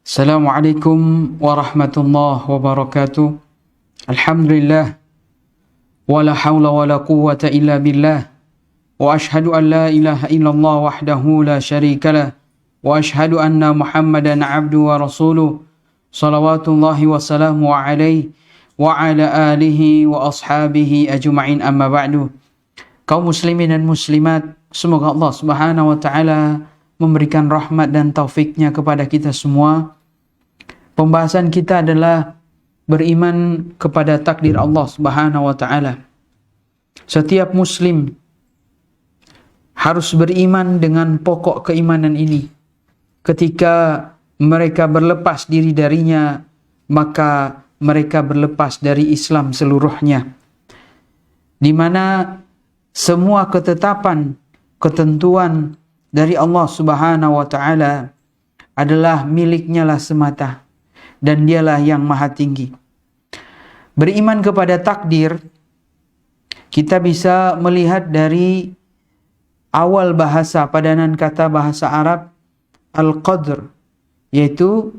Assalamualaikum warahmatullahi wabarakatuh. Alhamdulillah. Wala hawla wala quwwata illa billah. Wa ashhadu an la ilaha illallah wahdahu la syarika lah. Wa ashhadu anna Muhammadan abdu wa rasuluh. Salawatullahi wa salamu alaihi wa ala alihi wa ashabihi ajma'in, amma ba'du. Kaum muslimin dan muslimat, semoga Allah Subhanahu wa taala memberikan rahmat dan taufiknya kepada kita semua. Pembahasan kita adalah beriman kepada takdir Allah Subhanahu wa taala. Setiap muslim harus beriman dengan pokok keimanan ini. Ketika mereka berlepas diri darinya, maka mereka berlepas dari Islam seluruhnya. Di mana semua ketetapan, ketentuan dari Allah Subhanahu wa taala adalah miliknya lah semata, dan dialah yang maha tinggi. Beriman kepada takdir, kita bisa melihat dari awal bahasa, padanan kata bahasa Arab al-qadr, yaitu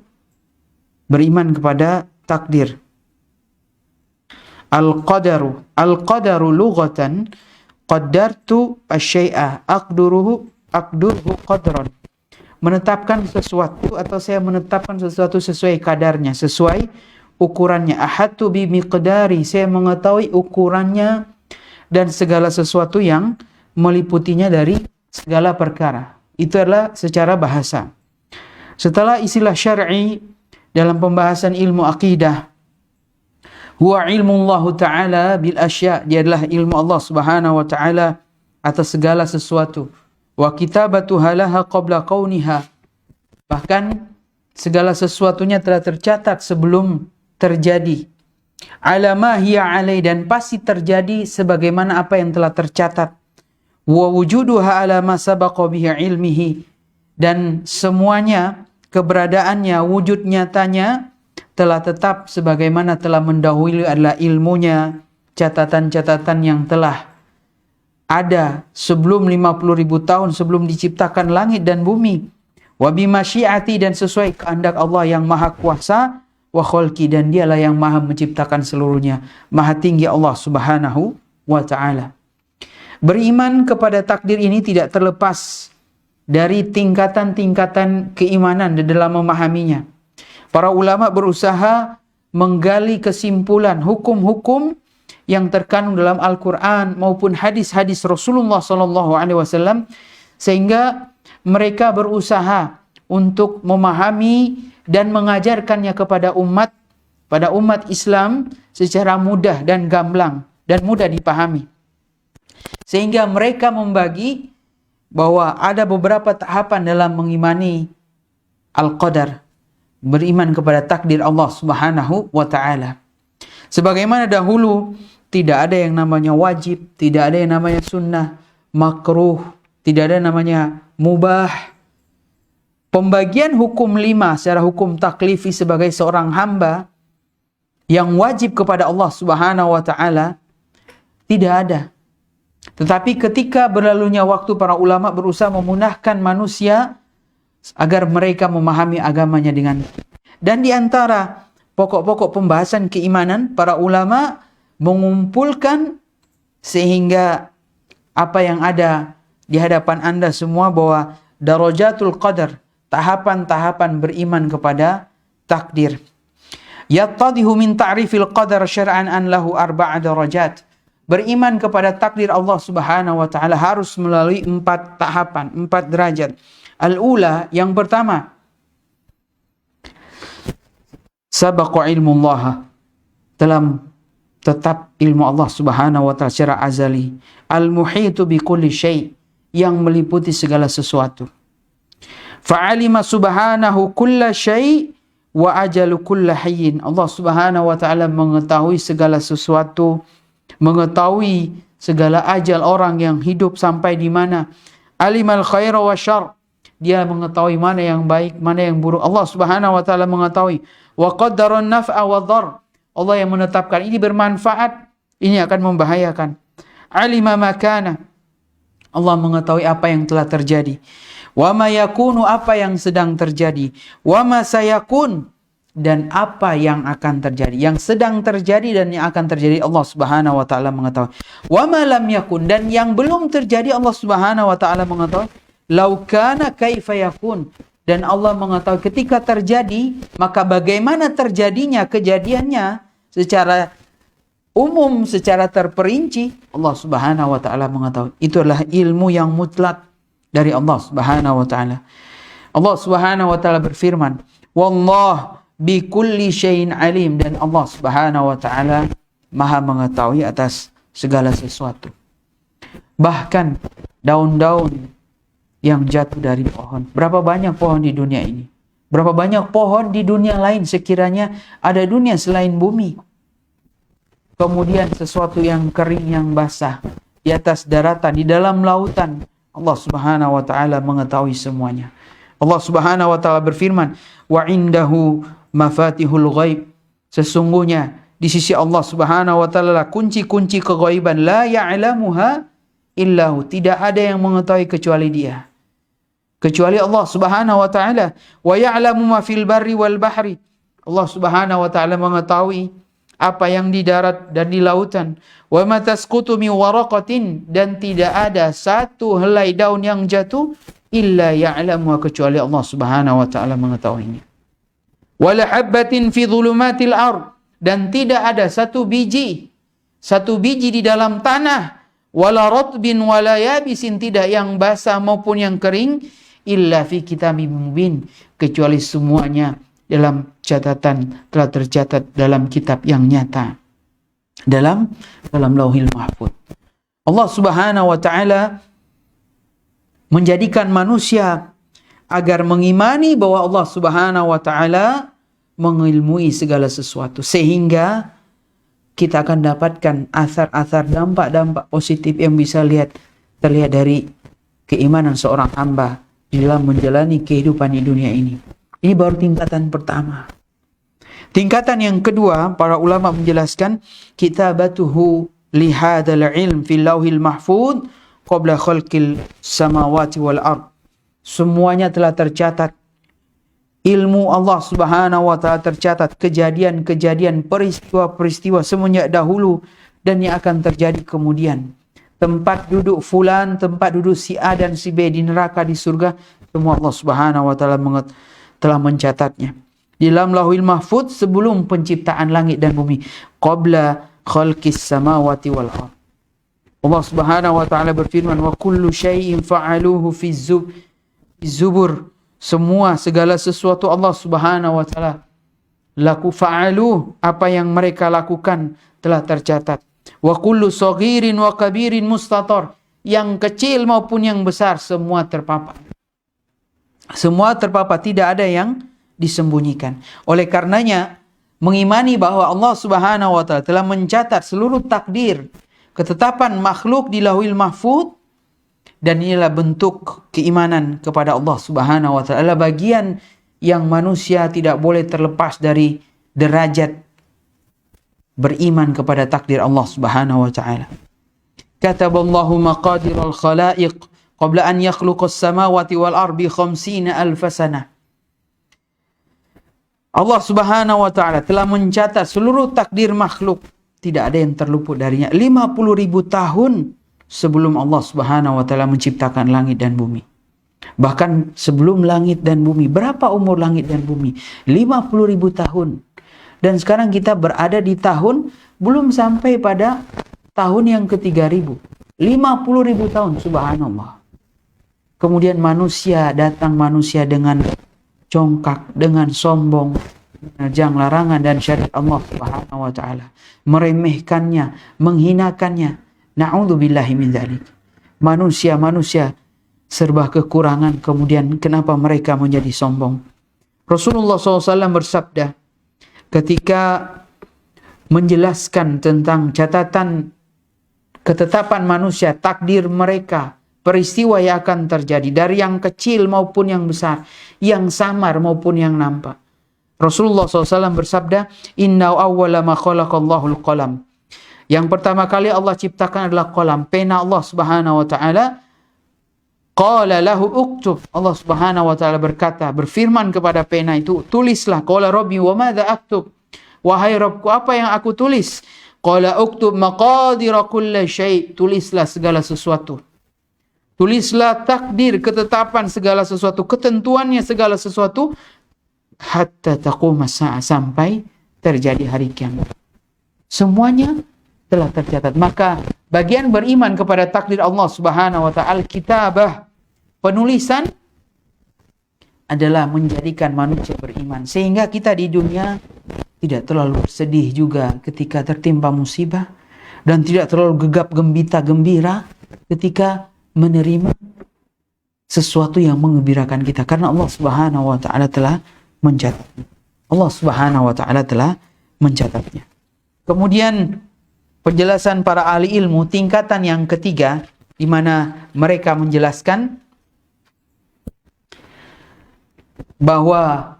beriman kepada takdir. Al-qadaru lughatan qaddartu asy-syai'a aqduruhu qadran. Menetapkan sesuatu, atau saya menetapkan sesuatu sesuai kadarnya, sesuai ukurannya. Ahadtu bi miqdari, saya mengetahui ukurannya dan segala sesuatu yang meliputinya dari segala perkara. Itu adalah secara bahasa. Setelah istilah syar'i dalam pembahasan ilmu akidah, huwa ilmu Allah Ta'ala bil asya', dia adalah ilmu Allah Subhanahu wa taala atas segala sesuatu. Wa kitabatuha laha qabla kauniha, bahkan segala sesuatunya telah tercatat sebelum terjadi. Ala ma hiya alai, dan pasti terjadi sebagaimana apa yang telah tercatat. Wa wujuduha ala ma sabaqa bihi ilmihi, dan semuanya, keberadaannya, wujud nyatanya telah tetap sebagaimana telah mendahului adalah ilmunya, catatan-catatan yang telah ada sebelum 50.000 tahun sebelum diciptakan langit dan bumi. Wa bimasyiati, dan sesuai kehendak Allah yang maha kuasa. Wa khalqi, dan dialah yang maha menciptakan seluruhnya. Maha tinggi Allah Subhanahu wa ta'ala. Beriman kepada takdir ini tidak terlepas dari tingkatan-tingkatan keimanan di dalam memahaminya. Para ulama berusaha menggali kesimpulan hukum-hukum yang terkandung dalam Al-Quran maupun hadis-hadis Rasulullah SAW, sehingga mereka berusaha untuk memahami dan mengajarkannya kepada umat Islam secara mudah dan gamblang dan mudah dipahami. Sehingga mereka membagi bahwa ada beberapa tahapan dalam mengimani Al-Qadar, beriman kepada takdir Allah Subhanahu wa ta'ala. Sebagaimana dahulu tidak ada yang namanya wajib, tidak ada yang namanya sunnah, makruh, tidak ada yang namanya mubah. Pembagian hukum 5 secara hukum taklifi sebagai seorang hamba yang wajib kepada Allah Subhanahu wa ta'ala tidak ada. Tetapi ketika berlalunya waktu, para ulama berusaha memudahkan manusia agar mereka memahami agamanya dengan. Dan di antara pokok-pokok pembahasan keimanan, para ulama mengumpulkan sehingga apa yang ada di hadapan Anda semua bahwa darajatul qadar, tahapan-tahapan beriman kepada takdir. Yattadihu min ta'rifil qadar syar'an an lahu arba'a darajat. Beriman kepada takdir Allah Subhanahu wa taala harus melalui 4 tahapan, 4 derajat. Al-ula, yang pertama, sabaqa ilmu Allah, telah tetap ilmu Allah Subhanahu wa ta'ala secara azali. Al-muhitu bi kulli syai', yang meliputi segala sesuatu. Fa'alima subhanahu kulla syai' wa ajalu kulla hayyin. Allah Subhanahu wa ta'ala mengetahui segala sesuatu, mengetahui segala ajal orang yang hidup sampai di mana. Alimal khaira wa syarr, dia mengetahui mana yang baik, mana yang buruk. Allah Subhanahu wa ta'ala mengetahui. Wa qaddara an-naf'a wa dhar, Allah yang menetapkan ini bermanfaat, ini akan membahayakan. Alima makana, Allah mengetahui apa yang telah terjadi. Wa ma yakunu, apa yang sedang terjadi. Wa ma sayakun, dan apa yang akan terjadi. Yang sedang terjadi dan yang akan terjadi, Allah Subhanahu wa taala mengetahui. Wa ma lam yakun, dan yang belum terjadi, Allah Subhanahu wa taala mengetahui. Lau kana kaifa yakun, dan Allah mengetahui ketika terjadi, maka bagaimana terjadinya kejadiannya secara umum, secara terperinci, Allah Subhanahu wa taala mengetahui. Itu adalah ilmu yang mutlak dari Allah Subhanahu wa taala. Allah Subhanahu wa taala berfirman, "Wallah bi kulli syai'in alim," dan Allah Subhanahu wa taala Maha mengetahui atas segala sesuatu. Bahkan daun-daun yang jatuh dari pohon. Berapa banyak pohon di dunia ini? Berapa banyak pohon di dunia lain sekiranya ada dunia selain bumi? Kemudian sesuatu yang kering, yang basah di atas daratan, di dalam lautan, Allah Subhanahu wa taala mengetahui semuanya. Allah Subhanahu wa taala berfirman, "Wa indahu mafatihul ghaib." Sesungguhnya di sisi Allah Subhanahu wa taala kunci-kunci keghaiban, la ya'lamuha illahu, tidak ada yang mengetahui kecuali Dia. Kecuali Allah Subhanahu wa taala. Wa ya'lamu ma fil barri wal bahri. Allah Subhanahu wa taala mengetahui apa yang di darat dan di lautan. Wa ma tasqutu min waraqatin, dan tidak ada satu helai daun yang jatuh illa ya'lamu, kecuali Allah Subhanahu wa taala mengetahuinya. Wala habbatin fi dhulumatil ard, dan tidak ada satu biji di dalam tanah, wala ratbin wala yabisin, tidak yang basah maupun yang kering, illa fi kitabim mubin, kecuali semuanya dalam catatan, telah tercatat dalam kitab yang nyata, dalam lauhil mahfuz. Allah Subhanahu wa taala menjadikan manusia agar mengimani bahwa Allah Subhanahu wa taala mengilmui segala sesuatu, sehingga kita akan dapatkan asar-asar, dampak-dampak positif yang bisa terlihat dari keimanan seorang hamba di dalam menjalani kehidupan di dunia ini. Ini baru tingkatan pertama. Tingkatan yang kedua, para ulama menjelaskan, kitabatuhu lihadal ilm fil lauhil mahfuz qabla khalqil samawati wal ard. Semuanya telah tercatat. Ilmu Allah Subhanahu wa taala tercatat, kejadian-kejadian, peristiwa-peristiwa semenjak dahulu dan yang akan terjadi kemudian. Tempat duduk fulan, tempat duduk si A dan si B di neraka, di surga, semua Allah Subhanahu wa taala telah mencatatnya di dalam lauhil mahfuz sebelum penciptaan langit dan bumi, qabla khalqis samawati wal ard. Allah Subhanahu wa taala berfirman, wa kullu syai'in fa'aluhu fi zubur. Semua, segala sesuatu Allah Subhanahu wa taala fa'aluh, apa yang mereka lakukan telah tercatat. Wa kullu saghirin wa kabirin mustatar. Yang kecil maupun yang besar semua terpapat. Semua terpapat, tidak ada yang disembunyikan. Oleh karenanya, mengimani bahwa Allah Subhanahu wa taala telah mencatat seluruh takdir, ketetapan makhluk di lauhil mahfuz, dan inilah bentuk keimanan kepada Allah Subhanahu wa taala, bagian yang manusia tidak boleh terlepas dari derajat beriman kepada takdir Allah Subhanahu wa taala. Kataballahu maqadiral khalaiq qabla an yakhluqas samawati wal ardi 50,000 sanah. Allah Subhanahu wa taala telah mencatat seluruh takdir makhluk, tidak ada yang terluput darinya. 50,000 tahun sebelum Allah Subhanahu wa taala menciptakan langit dan bumi. Bahkan sebelum langit dan bumi, berapa umur langit dan bumi? 50,000 tahun. Dan sekarang kita berada di tahun, belum sampai pada tahun yang ke-3000. 50,000 tahun, subhanallah. Kemudian datang manusia dengan congkak, dengan sombong, menerjang larangan dan syariat Allah Subhanahu wa taala, meremehkannya, menghinakannya. Na'udzubillahi min dzalik. Manusia serba kekurangan, kemudian kenapa mereka menjadi sombong? Rasulullah SAW bersabda ketika menjelaskan tentang catatan ketetapan manusia, takdir mereka, peristiwa yang akan terjadi dari yang kecil maupun yang besar, yang samar maupun yang nampak. Rasulullah SAW bersabda, "Inna awwala ma khalaqallahu al-qalam." Yang pertama kali Allah ciptakan adalah qalam, pena Allah Subhanahu wa taala. Qala lahu uktub. Allah Subhanahu wa taala berkata, berfirman kepada pena itu, tulislah. Qala rabbi wa madza aktub? Wahai Rabbku, apa yang aku tulis? Qala uktub maqadira kulli syai'. Tulislah segala sesuatu. Tulislah takdir, ketetapan segala sesuatu, ketentuannya segala sesuatu, hatta taquma sa'ah, sampai terjadi hari kiamat. Semuanya telah tercatat. Maka bagian beriman kepada takdir Allah Subhanahu wa taala, kitabah, penulisan, adalah menjadikan manusia beriman. Sehingga kita di dunia tidak terlalu sedih juga ketika tertimpa musibah, dan tidak terlalu gegap gembita gembira ketika menerima sesuatu yang menggembirakan kita, karena Allah Subhanahu wa taala telah mencatatnya. Allah Subhanahu wa taala telah mencatatnya. Kemudian penjelasan para ahli ilmu tingkatan yang ketiga, di mana mereka menjelaskan bahwa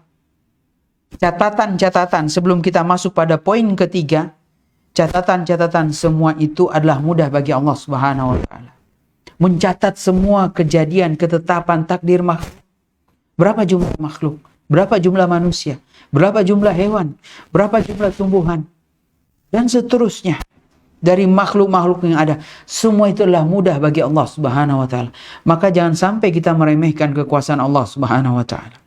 catatan-catatan sebelum kita masuk pada poin ketiga, catatan-catatan semua itu adalah mudah bagi Allah Subhanahu wa taala. Mencatat semua kejadian, ketetapan, takdir makhluk. Berapa jumlah makhluk? Berapa jumlah manusia? Berapa jumlah hewan? Berapa jumlah tumbuhan? Dan seterusnya. Dari makhluk-makhluk yang ada. Semua itu adalah mudah bagi Allah Subhanahu wa taala. Maka jangan sampai kita meremehkan kekuasaan Allah Subhanahu wa taala.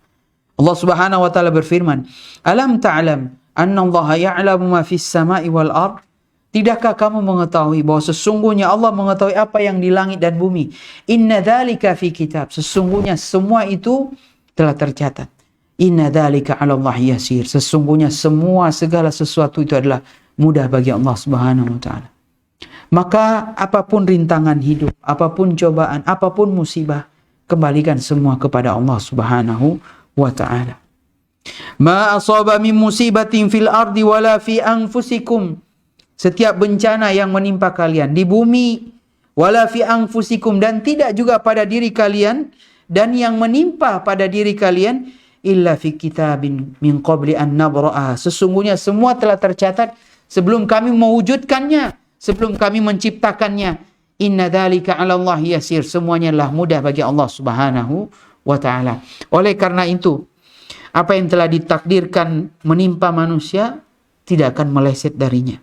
Allah Subhanahu wa taala berfirman, "Alam ta'lam anna Allah ya'lamu ma fis sama'i wal ard?" Tidakkah kamu mengetahui bahwa sesungguhnya Allah mengetahui apa yang di langit dan bumi? Inna dzalika fi kitab. Sesungguhnya semua itu telah tercatat. Inna dzalika 'ala Allah yasir. Sesungguhnya semua segala sesuatu itu adalah mudah bagi Allah Subhanahu wa taala. Maka apapun rintangan hidup, apapun cobaan, apapun musibah, kembalikan semua kepada Allah Subhanahu wa taala. Ma asaba min musibatin fil ardi wala fi anfusikum. Setiap bencana yang menimpa kalian di bumi, wala fi anfusikum, dan tidak juga pada diri kalian, dan yang menimpa pada diri kalian, illa fi kitabin min qabli an nabra'ah. Sesungguhnya semua telah tercatat sebelum kami mewujudkannya, sebelum kami menciptakannya. Inna dzalika 'ala Allah yasir. Semuanya adalah mudah bagi Allah Subhanahu wa taala. Oleh karena itu, apa yang telah ditakdirkan menimpa manusia tidak akan meleset darinya.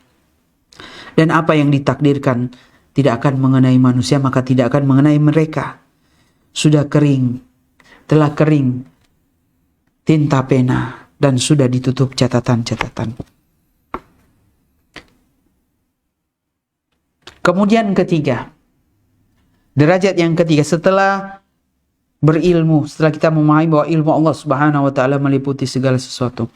Dan apa yang ditakdirkan tidak akan mengenai manusia, maka tidak akan mengenai mereka. Sudah kering, telah kering tinta pena, dan sudah ditutup catatan-catatan. Kemudian ketiga, derajat yang ketiga, setelah berilmu, setelah kita memahami bahwa ilmu Allah Subhanahu wa taala meliputi segala sesuatu.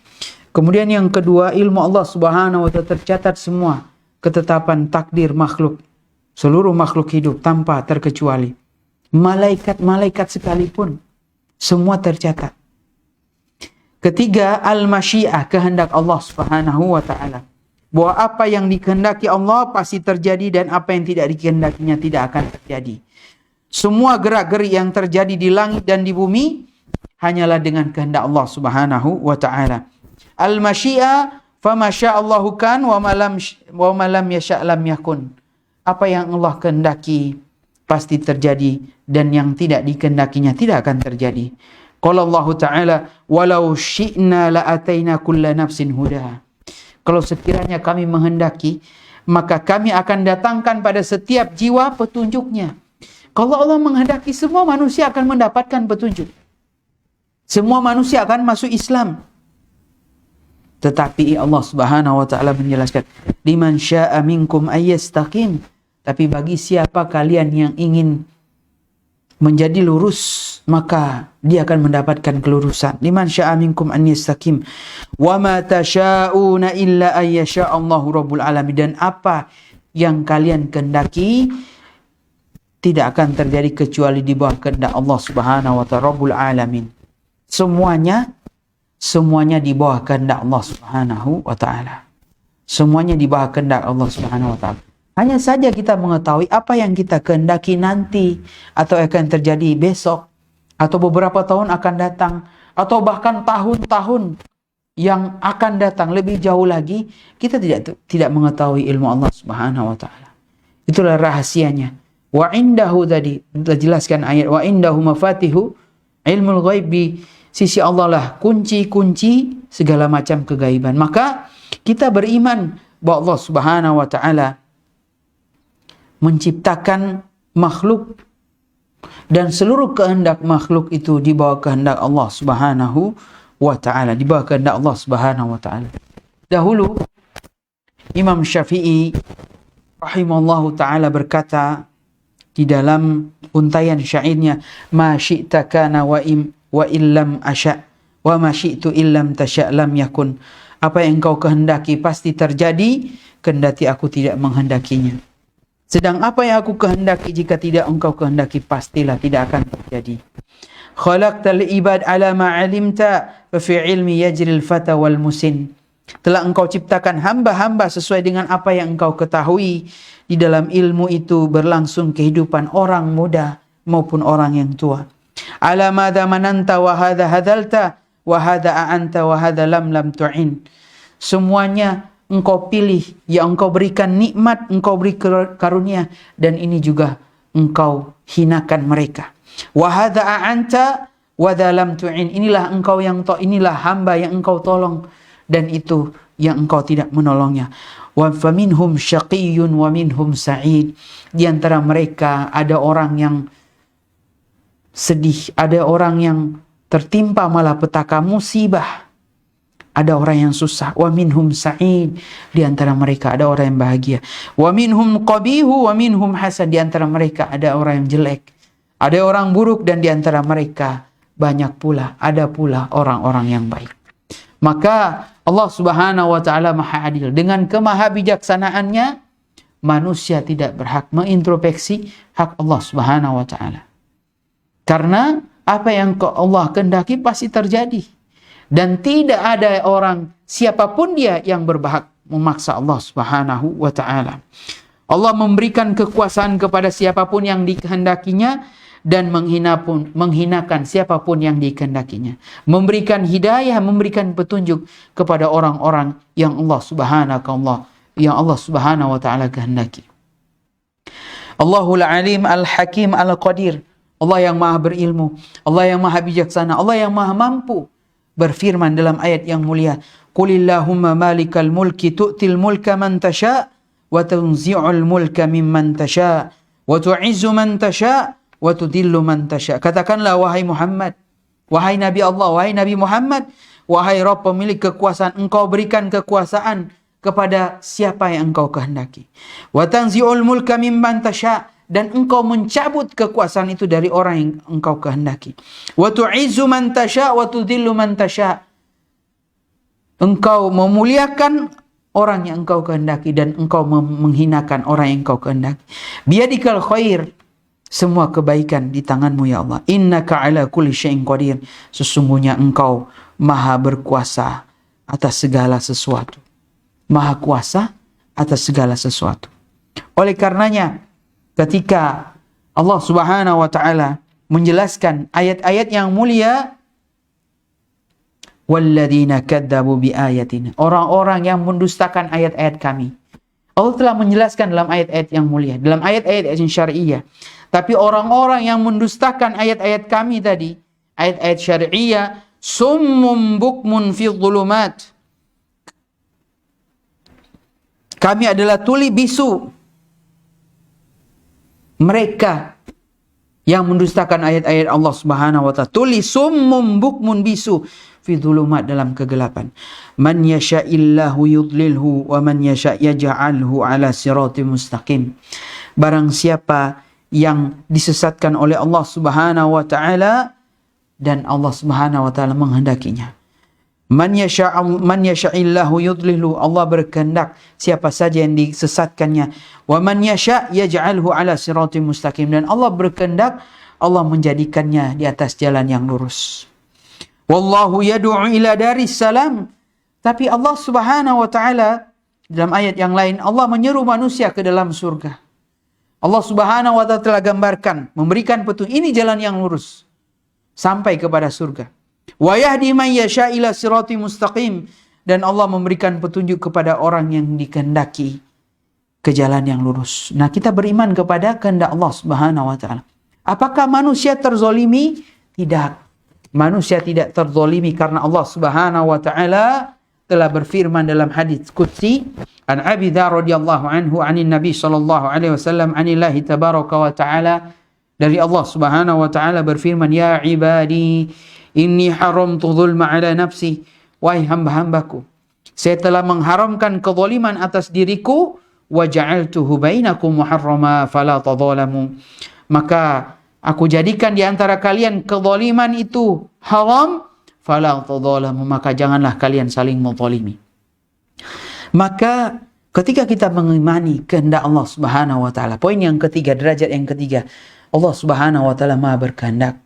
Kemudian yang kedua, ilmu Allah Subhanahu wa taala tercatat semua ketetapan takdir makhluk, seluruh makhluk hidup tanpa terkecuali. Malaikat-malaikat sekalipun semua tercatat. Ketiga, al-masyiah, kehendak Allah Subhanahu wa taala. Bahwa apa yang dikehendaki Allah pasti terjadi, dan apa yang tidak dikehendakinya tidak akan terjadi. Semua gerak-gerik yang terjadi di langit dan di bumi hanyalah dengan kehendak Allah Subhanahu wa taala. Al-masyiah, fama sya'allahu kan wa ma lam yasha' lam yakun. Apa yang Allah kehendaki pasti terjadi, dan yang tidak dikehendakinya tidak akan terjadi. Qala Allah Ta'ala, walau syi'na la ataina kulla nafsin hudaha. Kalau sekiranya kami menghendaki, maka kami akan datangkan pada setiap jiwa petunjuknya. Kalau Allah menghendaki, semua manusia akan mendapatkan petunjuk. Semua manusia akan masuk Islam. Tetapi Allah Subhanahu wa taala menjelaskan, liman syaa'a minkum ayyastaqim. Tapi bagi siapa kalian yang ingin menjadi lurus, maka dia akan mendapatkan kelurusan. Liman syaa'a minkum an yastaqim. Wa ma tasyaa'una illa ay yasha' Allahu rabbul alamin. Dan apa yang kalian kehendaki tidak akan terjadi kecuali di bawah kehendak Allah Subhanahu wa taala rabbul alamin. Semuanya di bawah kehendak Allah Subhanahu wa taala. Semuanya di bawah kehendak Allah Subhanahu wa taala. Hanya saja kita mengetahui apa yang kita kehendaki nanti, atau akan terjadi besok, atau beberapa tahun akan datang, atau bahkan tahun-tahun yang akan datang lebih jauh lagi, kita tidak mengetahui ilmu Allah Subhanahu wa taala. Itulah rahasianya. Wa indahu tadi kita jelaskan ayat wa indahu mafatihu ilmul ghaib, di sisi Allah lah kunci-kunci segala macam kegaiban. Maka kita beriman bahwa Allah Subhanahu wa taala menciptakan makhluk dan seluruh kehendak makhluk itu di bawah kehendak Allah Subhanahu wa taala, di bawah kehendak Allah Subhanahu wa taala. Dahulu Imam Syafi'i rahimallahu taala berkata di dalam untaian syairnya, ma syi'ta kana wa illam asya wa ma syi'tu illam tasya lam yakun. Apa yang engkau kehendaki pasti terjadi, kendati aku tidak menghendakinya. Sedang apa yang aku kehendaki jika tidak engkau kehendaki, pastilah tidak akan terjadi. Khalaqtal ibad ala ma 'alimta fa fi ilmi yajril fata wal musin. Telah engkau ciptakan hamba-hamba sesuai dengan apa yang engkau ketahui. Di dalam ilmu itu berlangsung kehidupan orang muda maupun orang yang tua. Ala madza mananta wa hadza hadalta wa hadza a'anta wa hadza lam tu'in. Semuanya engkau pilih, yang engkau berikan nikmat, engkau beri karunia, dan ini juga engkau hinakan mereka. Wa hadza a'anta wa hadza lam tu'in. Inilah engkau yang inilah hamba yang engkau tolong, dan itu yang engkau tidak menolongnya. Wa faminhum syaqiyyun wa minhum sa'id. Di antara mereka ada orang yang sedih, ada orang yang tertimpa malapetaka musibah, ada orang yang susah. Wa minhum sa'id. Di antara mereka ada orang yang bahagia. Wa minhum qabihu wa minhum hasan. Di antara mereka ada orang yang jelek, ada orang buruk, dan di antara mereka banyak pula, ada pula orang-orang yang baik. Maka Allah Subhanahu wa taala Maha Adil. Dengan kemahabijaksanaannya, manusia tidak berhak mengintrospeksi hak Allah Subhanahu wa taala. Karena apa yang Allah kehendaki pasti terjadi. Dan tidak ada orang, siapapun dia, yang berhak memaksa Allah Subhanahu wa taala. Allah memberikan kekuasaan kepada siapapun yang dikehendakinya, dan menghinakan siapapun yang dikehendakinya. Memberikan hidayah, memberikan petunjuk kepada orang-orang yang Allah Subhanahu wa taala kehendaki. Allahul Alim Al-Hakim Al-Qadir. Allah yang Maha berilmu, Allah yang Maha bijaksana, Allah yang Maha mampu, berfirman dalam ayat yang mulia, Qulillahumma malikal mulki tu'til mulka man tasha wa tunzi'ul mulka mimman tasha wa tu'izzu man tasha wa tudillu man tasha. Katakanlah wahai Muhammad, wahai Nabi Allah, wahai Nabi Muhammad, wahai Rabb pemilik kekuasaan, engkau berikan kekuasaan kepada siapa yang engkau kehendaki. Wa tanzi'ul mulka mimman tasha, dan engkau mencabut kekuasaan itu dari orang yang engkau kehendaki. Wa tu'izzu man tasha wa tudillu man tasha. Engkau memuliakan orang yang engkau kehendaki, dan engkau menghinakan orang yang engkau kehendaki. Biyadikal khair. Semua kebaikan di tanganmu ya Allah. Innaka ala kulli syai'in qadir. Sesungguhnya engkau maha berkuasa atas segala sesuatu. Maha kuasa atas segala sesuatu. Oleh karenanya, ketika Allah Subhanahu wa taala menjelaskan ayat-ayat yang mulia, walladzina kadzabu biayatina, orang-orang yang mendustakan ayat-ayat kami. Allah telah menjelaskan dalam ayat-ayat yang mulia, dalam ayat-ayat yang syariah. Tapi orang-orang yang mendustakan ayat-ayat kami tadi, ayat-ayat syariah, summum bukmun fi dhulumat. Kami adalah tuli bisu. Mereka yang mendustakan ayat-ayat Allah Subhanahu wa taala, tuli summum bukmun bisu fi dhulumat, dalam kegelapan. Man yasha'illahu yudlilhu wa man yasha' yaj'alhu ala siratim mustaqim. Barang siapa yang disesatkan oleh Allah Subhanahu wa taala, dan Allah Subhanahu wa taala menghendakinya. Man yasha'illahu yudlilhu, Allah berkehendak siapa saja yang disesatkannya. Wa man yasha' yaj'alhu ala siratim mustaqim, dan Allah berkehendak Allah menjadikannya di atas jalan yang lurus. Wallahu yad'u ila daris salam. Tapi Allah Subhanahu wa taala dalam ayat yang lain, Allah menyeru manusia ke dalam surga. Allah Subhanahu wa taala telah gambarkan, memberikan petunjuk, ini jalan yang lurus sampai kepada surga. Wa yahdi man yasha ila siratim mustaqim, dan Allah memberikan petunjuk kepada orang yang dikehendaki ke jalan yang lurus. Nah, kita beriman kepada kehendak Allah Subhanahu wa taala. Apakah manusia terzolimi? Tidak. Manusia tidak terzolimi karena Allah Subhanahu wa taala telah berfirman dalam hadis qudsi an Abi Dzar radhiyallahu anhu anin Nabi sallallahu alaihi wasallam anillahi tabaraka wa taala, dari Allah Subhanahu wa taala berfirman, ya ibadi inni haramtu dzulma ala nafsi, wahai hamba-hambaku, saya telah mengharamkan kezaliman atas diriku, wa ja'altuhu bainakum muharrama fala tadzalamu, maka aku jadikan di antara kalian kezaliman itu haram, fala tadzalamu, maka janganlah kalian saling menzalimi. Maka ketika kita mengimani kehendak Allah Subhanahu wa taala, poin yang ketiga, derajat yang ketiga, Allah Subhanahu wa taala Maha berkehendak.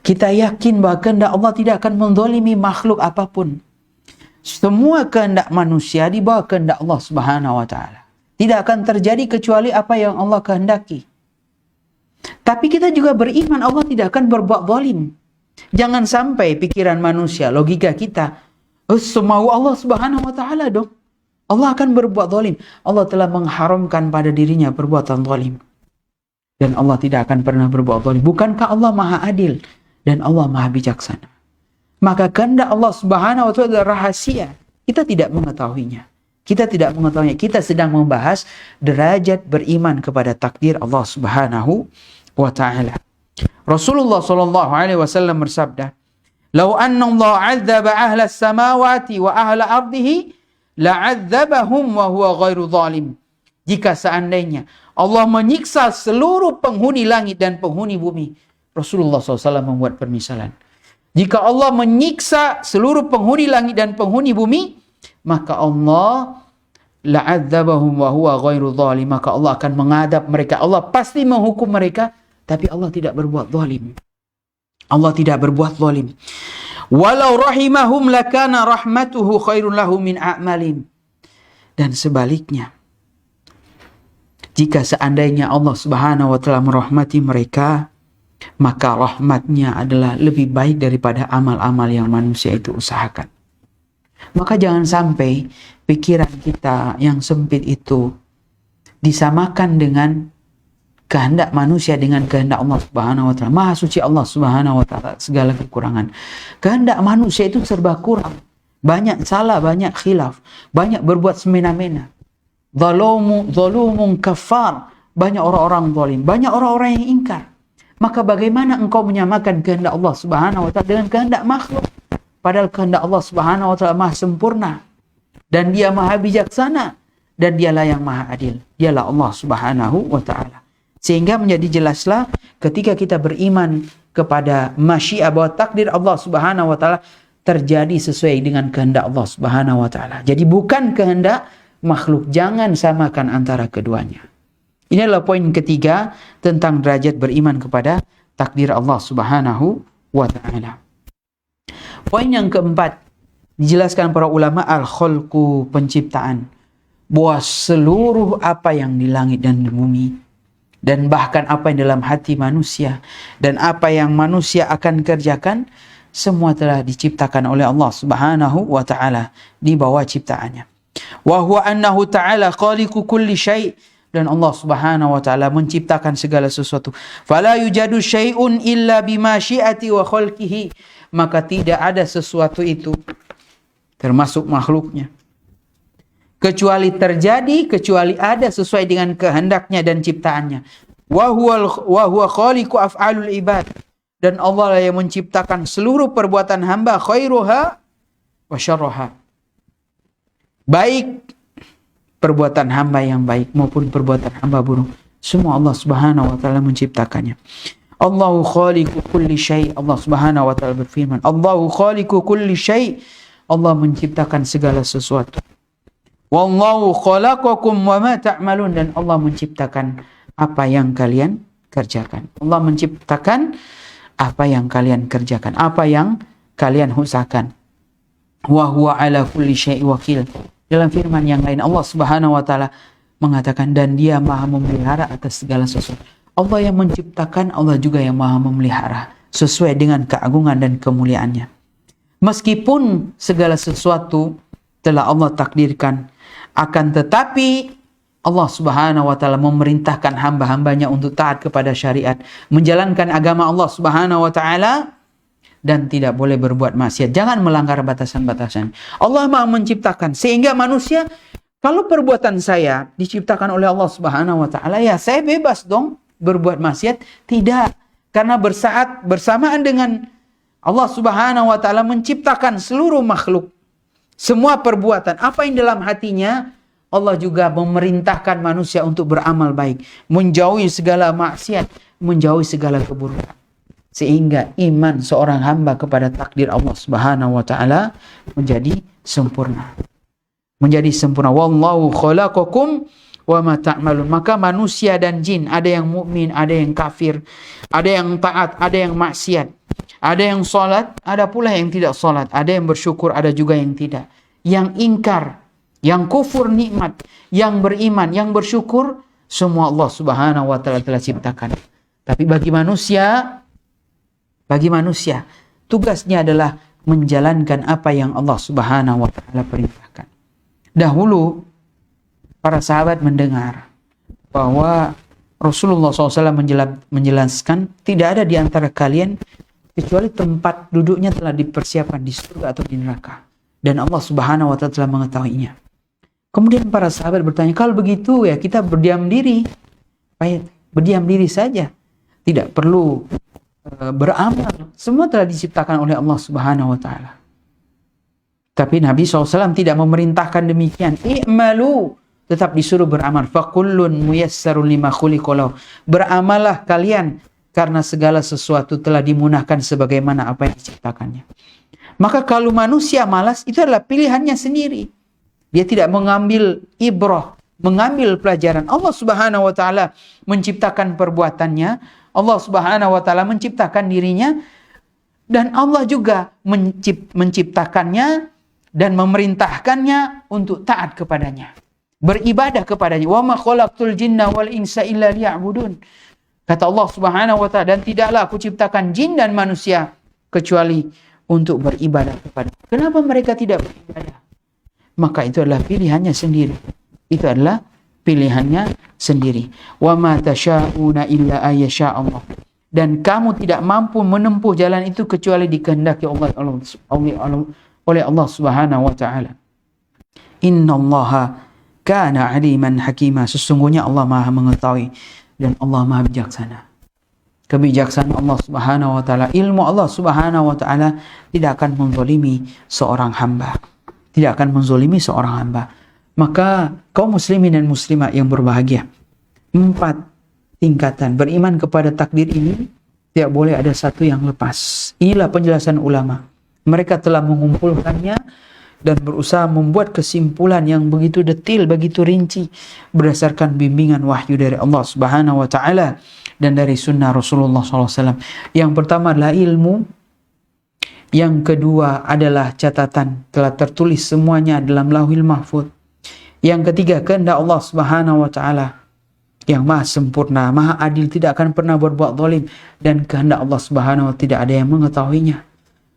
Kita yakin bahwa kehendak Allah tidak akan menzalimi makhluk apapun. Semua kehendak manusia di bawah kehendak Allah Subhanahu wa taala. Tidak akan terjadi kecuali apa yang Allah kehendaki. Tapi kita juga beriman Allah tidak akan berbuat zalim. Jangan sampai pikiran manusia, logika kita, semau Allah Subhanahu wa taala dong. Allah akan berbuat zalim. Allah telah mengharamkan pada dirinya perbuatan zalim. Dan Allah tidak akan pernah berbuat zalim. Bukankah Allah Maha Adil dan Allah Maha Bijaksana? Maka kehendak Allah Subhanahu wa taala adalah rahasia. Kita tidak mengetahuinya. Kita tidak mengetahuinya. Kita sedang membahas derajat beriman kepada takdir Allah Subhanahu wa taala. Rasulullah sallallahu alaihi wasallam bersabda, "Lau anna Allah 'adzaba ahla as-samawati wa ahla ardihi la'adzabahum wa huwa ghairu zalim." Jika seandainya Allah menyiksa seluruh penghuni langit dan penghuni bumi, Rasulullah SAW membuat permisalan. Jika Allah menyiksa seluruh penghuni langit dan penghuni bumi, maka Allah la'adzabahum wa huwa ghairu zalim, maka Allah akan mengadab mereka. Allah pasti menghukum mereka, tapi Allah tidak berbuat zalim. Allah tidak berbuat zalim. Walau rahimahum lakana rahmatuhu khairun lahum min a'malim. Dan sebaliknya, jika seandainya Allah Subhanahu wa taala merahmati mereka, maka rahmatnya adalah lebih baik daripada amal-amal yang manusia itu usahakan. Maka jangan sampai pikiran kita yang sempit itu disamakan dengan kehendak manusia dengan kehendak Allah Subhanahu wa taala. Maha suci Allah Subhanahu wa taala segala kekurangan. Kehendak manusia itu serba kurang. Banyak salah, banyak khilaf, banyak berbuat semena-mena. Zalumun kafar, banyak orang-orang zalim, banyak orang-orang yang ingkar. Maka bagaimana engkau menyamakan kehendak Allah Subhanahu wa taala dengan kehendak makhluk? Padahal kehendak Allah Subhanahu wa taala Maha sempurna dan Dia Maha bijaksana dan Dialah yang Maha adil. Dialah Allah Subhanahu wa taala. Sehingga menjadi jelaslah ketika kita beriman kepada masyiah bahwa takdir Allah Subhanahu wa taala terjadi sesuai dengan kehendak Allah Subhanahu wa taala. Jadi bukan kehendak makhluk, jangan samakan antara keduanya. Ini adalah poin ketiga tentang derajat beriman kepada takdir Allah Subhanahu wa taala. Poin yang keempat dijelaskan para ulama al-khalqu, penciptaan, bahwa seluruh apa yang di langit dan di bumi, dan bahkan apa yang dalam hati manusia dan apa yang manusia akan kerjakan, semua telah diciptakan oleh Allah Subhanahu wa taala di bawah ciptaannya. Wa huwa annahu ta'ala khaliqu kulli syai', dan Allah Subhanahu wa taala menciptakan segala sesuatu. Fala yujadu syai'un illa bima syi'ati wa khalqihi, maka tidak ada sesuatu itu termasuk makhluknya kecuali terjadi, kecuali ada sesuai dengan kehendaknya dan ciptaannya. Wa huwa khaliqu af'alul ibad, dan Allah lah yang menciptakan seluruh perbuatan hamba, khairuha wa syarruha, baik perbuatan hamba yang baik maupun perbuatan hamba buruk, semua Allah Subhanahu wa taala menciptakannya. Allahu khaliqu kulli syai', Allah Subhanahu wa taala berfirman, Allahu khaliqu kulli syai', Allah menciptakan segala sesuatu. Wallahu khalaqakum wa ma ta'malun, dan Allah menciptakan apa yang kalian kerjakan. Allah menciptakan apa yang kalian kerjakan, apa yang kalian usahakan. Wa huwa ala kulli syai'in wakil. Dalam firman yang lain Allah Subhanahu wa taala mengatakan, dan Dia Maha memelihara atas segala sesuatu. Allah yang menciptakan, Allah juga yang Maha memelihara sesuai dengan keagungan dan kemuliaannya. Meskipun segala sesuatu telah Allah takdirkan, akan tetapi Allah Subhanahu wa taala memerintahkan hamba-hambanya untuk taat kepada syariat, menjalankan agama Allah Subhanahu wa taala dan tidak boleh berbuat maksiat. Jangan melanggar batasan-batasan. Allah Maha menciptakan sehingga manusia, kalau perbuatan saya diciptakan oleh Allah Subhanahu wa taala, ya saya bebas dong berbuat maksiat. Tidak, karena bersaat bersamaan dengan Allah Subhanahu wa taala menciptakan seluruh makhluk. Semua perbuatan, apa yang dalam hatinya, Allah juga memerintahkan manusia untuk beramal baik, menjauhi segala maksiat, menjauhi segala keburukan. Sehingga iman seorang hamba kepada takdir Allah Subhanahu wa taala menjadi sempurna. Menjadi sempurna. Wallahu khalaqakum wa ma ta'malun. Maka manusia dan jin, ada yang mukmin, ada yang kafir, ada yang taat, ada yang maksiat, ada yang salat, ada pula yang tidak salat, ada yang bersyukur, ada juga yang tidak. Yang ingkar, yang kufur nikmat, yang beriman, yang bersyukur, semua Allah Subhanahu wa taala telah ciptakan. Tapi bagi manusia, tugasnya adalah menjalankan apa yang Allah Subhanahu wa taala perintahkan. Dahulu para sahabat mendengar bahwa Rasulullah SAW menjelaskan tidak ada di antara kalian kecuali tempat duduknya telah dipersiapkan di surga atau di neraka, dan Allah Subhanahu wa taala telah mengetahuinya. Kemudian para sahabat bertanya, kalau begitu ya kita berdiam diri. Baik, berdiam diri saja. Tidak perlu beramal. Semua telah diciptakan oleh Allah Subhanahu wa taala. Tapi Nabi SAW tidak memerintahkan demikian. I'malu, tetap disuruh beramal. Fakullun muyassarun lima khuliqalahu. Beramallah kalian karena segala sesuatu telah dimudahkan sebagaimana apa yang diciptakannya. Maka kalau manusia malas, itu adalah pilihannya sendiri. Dia tidak mengambil ibrah, mengambil pelajaran. Allah Subhanahu wa taala menciptakan perbuatannya, Allah Subhanahu wa taala menciptakan dirinya, dan Allah juga menciptakannya dan memerintahkannya untuk taat kepadanya, beribadah kepadanya. Wa ma khalaqtul jinna wal insa illa liya'budun. Kata Allah Subhanahu wa taala, dan tidaklah aku ciptakan jin dan manusia kecuali untuk beribadah kepada. Kenapa mereka tidak beribadah? Maka itu adalah pilihannya sendiri. Itu adalah pilihannya sendiri. Wa ma tasya'una illa ayyasha Allah. Dan kamu tidak mampu menempuh jalan itu kecuali dikehendaki oleh Allah Subhanahu wa taala. Innallaha kana aliman hakima. Sesungguhnya Allah Maha mengetahui dan Allah Maha bijaksana. Kebijaksanaan Allah Subhanahu wa taala, ilmu Allah Subhanahu wa taala tidak akan menzalimi seorang hamba. Tidak akan menzalimi seorang hamba. Maka kaum muslimin dan muslimat yang berbahagia, 4 tingkatan beriman kepada takdir ini tidak boleh ada satu yang lepas. Inilah penjelasan ulama. Mereka telah mengumpulkannya dan berusaha membuat kesimpulan yang begitu detail, begitu rinci berdasarkan bimbingan wahyu dari Allah Subhanahu wa taala dan dari sunnah Rasulullah SAW. Yang pertama adalah ilmu. Yang kedua adalah catatan, telah tertulis semuanya dalam Lauhil Mahfuz. Yang ketiga, kehendak Allah Subhanahu wa taala yang maha sempurna, maha adil, tidak akan pernah berbuat zalim, dan kehendak Allah Subhanahu wa taala tidak ada yang mengetahuinya.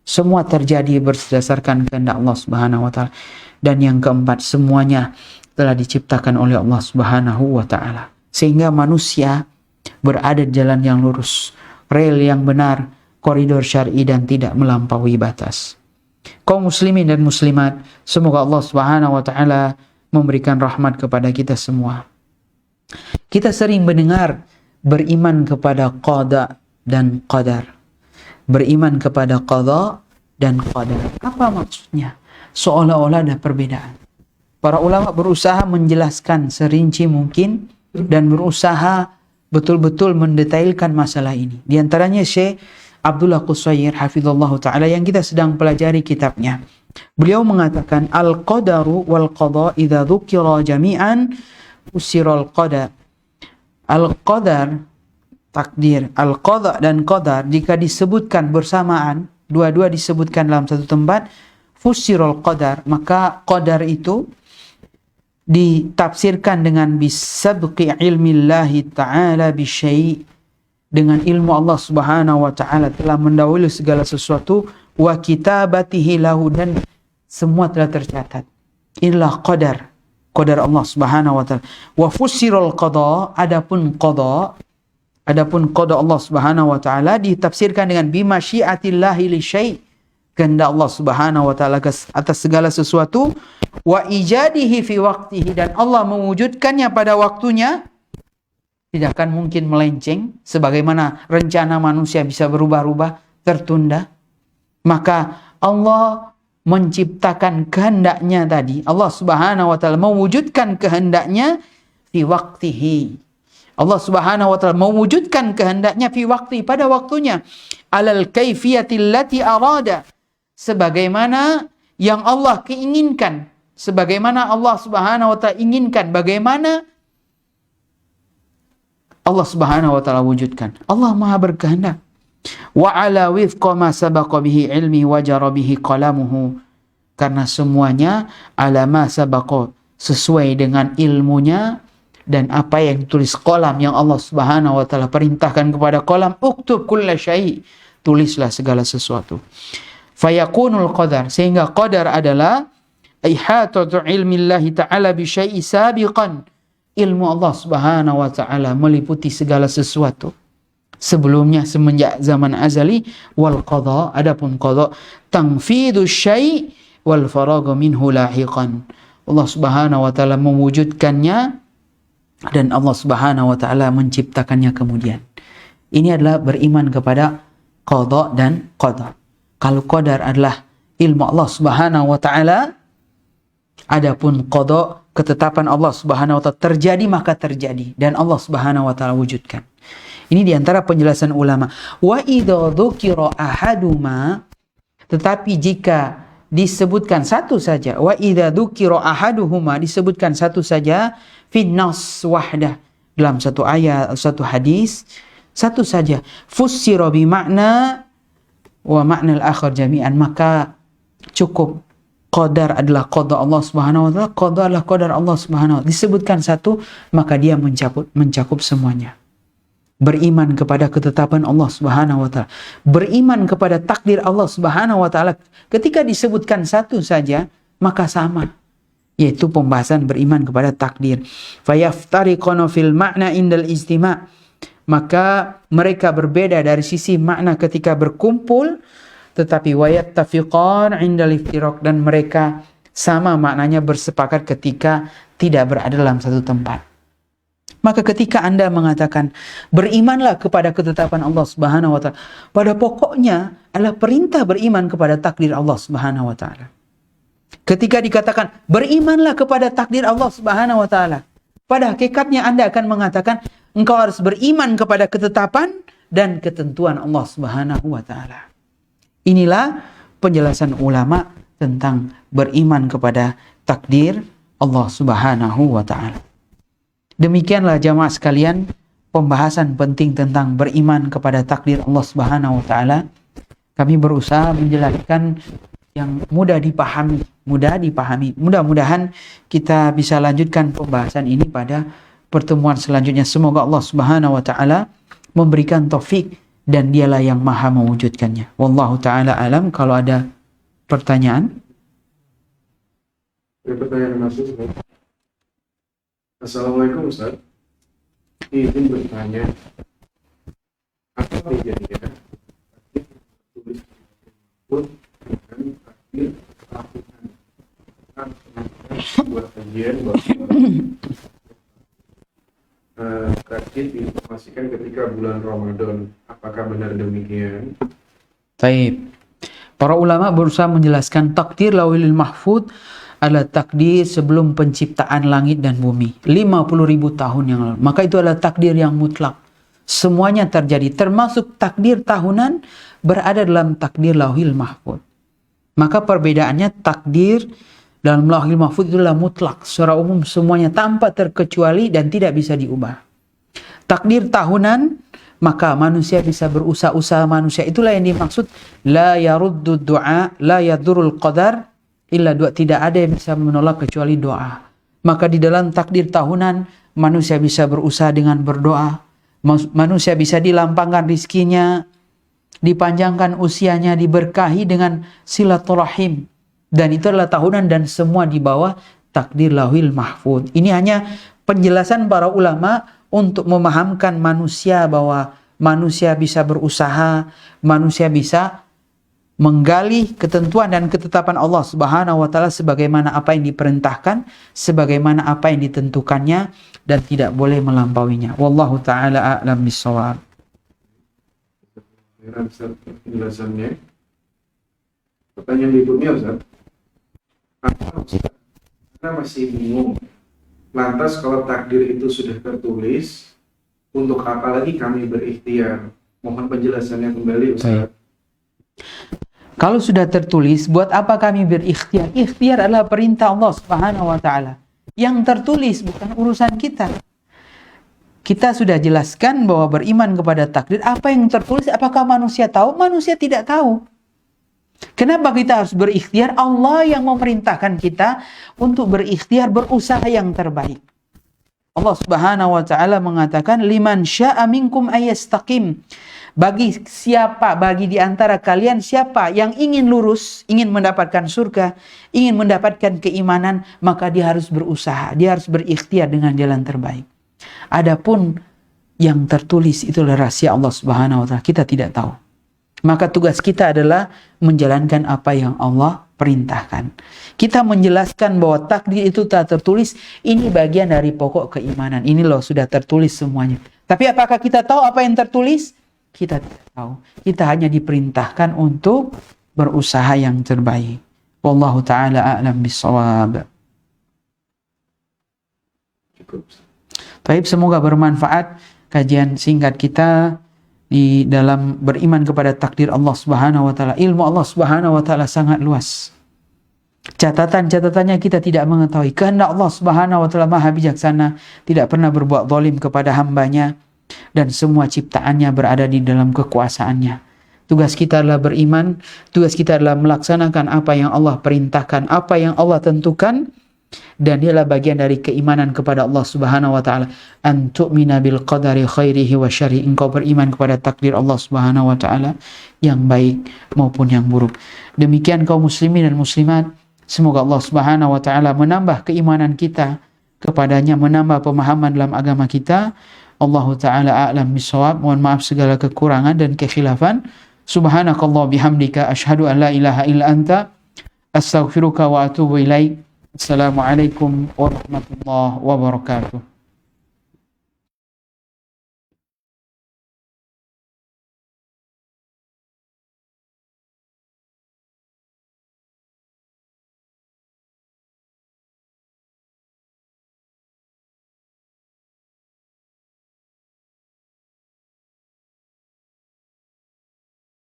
Semua terjadi berdasarkan kehendak Allah Subhanahu wa taala. Dan yang keempat, semuanya telah diciptakan oleh Allah Subhanahu wa taala. Sehingga manusia berada di jalan yang lurus, rel yang benar, koridor syar'i, dan tidak melampaui batas. Kaum muslimin dan muslimat, semoga Allah Subhanahu wa taala memberikan rahmat kepada kita semua. Kita sering mendengar beriman kepada qada dan qadar. Beriman kepada qada dan qadar. Apa maksudnya? Seolah-olah ada perbedaan. Para ulama berusaha menjelaskan serinci mungkin dan berusaha betul-betul mendetailkan masalah ini. Di antaranya Syekh Abdullah Qusair hafizallahu ta'ala yang kita sedang pelajari kitabnya. Beliau mengatakan al-qadaru wal qada idza dzukira jami'an usiral qadar. Al-qadar takdir, al-qada dan qadar jika disebutkan bersamaan, dua-dua disebutkan dalam satu tempat, fusiral qadar, maka qadar itu ditafsirkan dengan bisabqi ilmillahi ta'ala bisyai', dengan ilmu Allah Subhanahu wa taala telah mendahului segala sesuatu, wa kitabatihi lahu, dan semua telah tercatat. Inilah qadar. qadar Allah Subhanahu wa taala. Wa fussiral qada, adapun qada Allah Subhanahu wa taala ditafsirkan dengan bima syiatillahi li syai', kehendak Allah Subhanahu wa taala atas segala sesuatu, wa ijadihi fi waqtihi, dan Allah mewujudkannya pada waktunya, tidak akan mungkin melenceng sebagaimana rencana manusia bisa berubah-ubah, tertunda. Maka Allah menciptakan kehendaknya tadi, Allah Subhanahu wa taala mewujudkan kehendaknya fi waqtihi. Allah Subhanahu wa taala mewujudkan kehendaknya fi waqti, pada waktunya, alal kaifiyati allati arada, sebagaimana yang Allah keinginkan, sebagaimana Allah Subhanahu wa taala inginkan, bagaimana Allah Subhanahu wa taala wujudkan. Allah Maha berkehendak. Wa ala wifqa ma sabaqa bihi ilmi wa jara bihi qalamuhu, karena semuanya ala ma sabaqa, sesuai dengan ilmunya dan apa yang ditulis qalam, yang Allah Subhanahu wa taala perintahkan kepada qalam, uktub kulla syai', tulislah segala sesuatu. Fayakunul qadar, sehingga qadar adalah ihatatu ilmillahi ta'ala bi syai'i sabiqan, ilmu Allah Subhanahu wa taala meliputi segala sesuatu sebelumnya, semenjak zaman azali. Wal qada, adapun qada, tanfidus syai' wal faragha minhu lahiqan, Allah Subhanahu wa taala mewujudkannya dan Allah Subhanahu wa taala menciptakannya kemudian. Ini adalah beriman kepada qada dan qadar. Kalau qadar adalah ilmu Allah Subhanahu wa taala, adapun qada, ketetapan Allah Subhanahu wa taala, terjadi maka terjadi dan Allah Subhanahu wa taala wujudkan. Ini diantara penjelasan ulama. Wa idza dzukira ahaduma, tetapi jika disebutkan satu saja, wa idza dzukira ahaduhuma, disebutkan satu saja, fin nas wahdah, dalam satu ayat, satu hadis, satu saja, fussira bi makna wa makna al-akhar jami'an, maka cukup. Qadar adalah qada Allah Subhanahu wa taala, qada adalah qadar Allah Subhanahu wa taala. Disebutkan satu, maka dia mencakup semuanya. Beriman kepada ketetapan Allah Subhanahu wa taala, beriman kepada takdir Allah Subhanahu wa taala, ketika disebutkan satu saja, maka sama, yaitu pembahasan beriman kepada takdir. Fayaftariquna fil ma'na indal istima', maka mereka berbeda dari sisi makna ketika berkumpul, tetapi wayattafiqan indal iftiraq, dan mereka sama maknanya, bersepakat ketika tidak berada dalam satu tempat. Maka ketika Anda mengatakan berimanlah kepada ketetapan Allah Subhanahu wa taala, pada pokoknya adalah perintah beriman kepada takdir Allah Subhanahu wa taala. Ketika dikatakan berimanlah kepada takdir Allah Subhanahu wa taala, pada hakikatnya Anda akan mengatakan engkau harus beriman kepada ketetapan dan ketentuan Allah Subhanahu wa taala. Inilah penjelasan ulama tentang beriman kepada takdir Allah Subhanahu wa taala. Demikianlah jamaah sekalian pembahasan penting tentang beriman kepada takdir Allah Subhanahu wa taala. Kami berusaha menjelaskan yang mudah dipahami. Mudah-mudahan kita bisa lanjutkan pembahasan ini pada pertemuan selanjutnya. Semoga Allah Subhanahu wa taala memberikan taufik, dan dialah yang maha mewujudkannya. Wallahu ta'ala alam. Kalau ada pertanyaan. Pertanyaan masuk. Assalamualaikum Ustaz. Izin bertanya, apa bedanya tulis pun dengan takdir lakukan? Kan buat kajian takdir diinformasikan ketika bulan Ramadan. Apakah benar demikian? Baik. Para ulama berusaha menjelaskan takdir lauhil mahfuz adalah takdir sebelum penciptaan langit dan bumi 50.000 tahun yang lalu. Maka itu adalah takdir yang mutlak. Semuanya terjadi, termasuk takdir tahunan berada dalam takdir lauhil mahfuz. Maka perbedaannya, takdir dalam lauhil mahfuz itu adalah mutlak, secara umum semuanya tanpa terkecuali dan tidak bisa diubah. Takdir tahunan, maka manusia bisa berusaha-usaha manusia. Itulah yang dimaksud la yaruddu du'a la yadurul qadar illa du'a. Tidak ada yang bisa menolak kecuali doa. Maka di dalam takdir tahunan manusia bisa berusaha dengan berdoa. Manusia bisa dilampangkan rizkinya, dipanjangkan usianya, diberkahi dengan silaturahim. Dan itu adalah tahunan dan semua di bawah takdir lauhil mahfuz. Ini hanya penjelasan para ulama untuk memahamkan manusia bahwa manusia bisa berusaha, manusia bisa menggali ketentuan dan ketetapan Allah Subhanahu wa taala sebagaimana apa yang diperintahkan, sebagaimana apa yang ditentukannya, dan tidak boleh melampauinya. Wallahu taala a'lam bissawab. Penjelasannya. Pertanyaan berikutnya, Ustaz. Kita masih bingung. Lantas kalau takdir itu sudah tertulis, untuk apa lagi kami berikhtiar? Mohon penjelasannya kembali, Ustaz. Kalau sudah tertulis, buat apa kami berikhtiar? Ikhtiar adalah perintah Allah Subhanahu wa taala. Yang tertulis bukan urusan kita. Kita sudah jelaskan bahwa beriman kepada takdir, apa yang tertulis, apakah manusia tahu? Manusia tidak tahu. Kenapa kita harus berikhtiar? Allah yang memerintahkan kita untuk berikhtiar, berusaha yang terbaik. Allah Subhanahu wa taala mengatakan, liman syaa minkum ayastaqim. Bagi di antara kalian siapa yang ingin lurus, ingin mendapatkan surga, ingin mendapatkan keimanan, maka dia harus berusaha, dia harus berikhtiar dengan jalan terbaik. Adapun yang tertulis itulah rahasia Allah Subhanahu wa taala, kita tidak tahu. Maka tugas kita adalah menjalankan apa yang Allah perintahkan. Kita menjelaskan bahwa takdir itu tak tertulis, ini bagian dari pokok keimanan. Ini loh sudah tertulis semuanya. Tapi apakah kita tahu apa yang tertulis? Kita tidak tahu. Kita hanya diperintahkan untuk berusaha yang terbaik. Wallahu ta'ala a'lam bissawab. Cukup. Baik, semoga bermanfaat kajian singkat kita di dalam beriman kepada takdir Allah Subhanahu wa taala. Ilmu Allah Subhanahu wa taala sangat luas. Catatan-catatannya kita tidak mengetahui. Kehendak Allah Subhanahu wa taala Maha bijaksana, tidak pernah berbuat zalim kepada hambanya, dan semua ciptaannya berada di dalam kekuasaannya. Tugas kita adalah beriman, tugas kita adalah melaksanakan apa yang Allah perintahkan, apa yang Allah tentukan, dan ialah bagian dari keimanan kepada Allah Subhanahu wa taala. An tu'mina bil qadari khairihi wa syarri. Engkau beriman kepada takdir Allah Subhanahu wa taala yang baik maupun yang buruk. Demikian kaum muslimin dan muslimat, semoga Allah Subhanahu wa taala menambah keimanan kita kepadanya, menambah pemahaman dalam agama kita. Allahu ta'ala a'lam bissawab. Mohon maaf segala kekurangan dan kekhilafan. Subhanakallah bihamdika asyhadu an la ilaha illa anta astaghfiruka wa atubu ilaik. Assalamualaikum warahmatullahi wabarakatuh.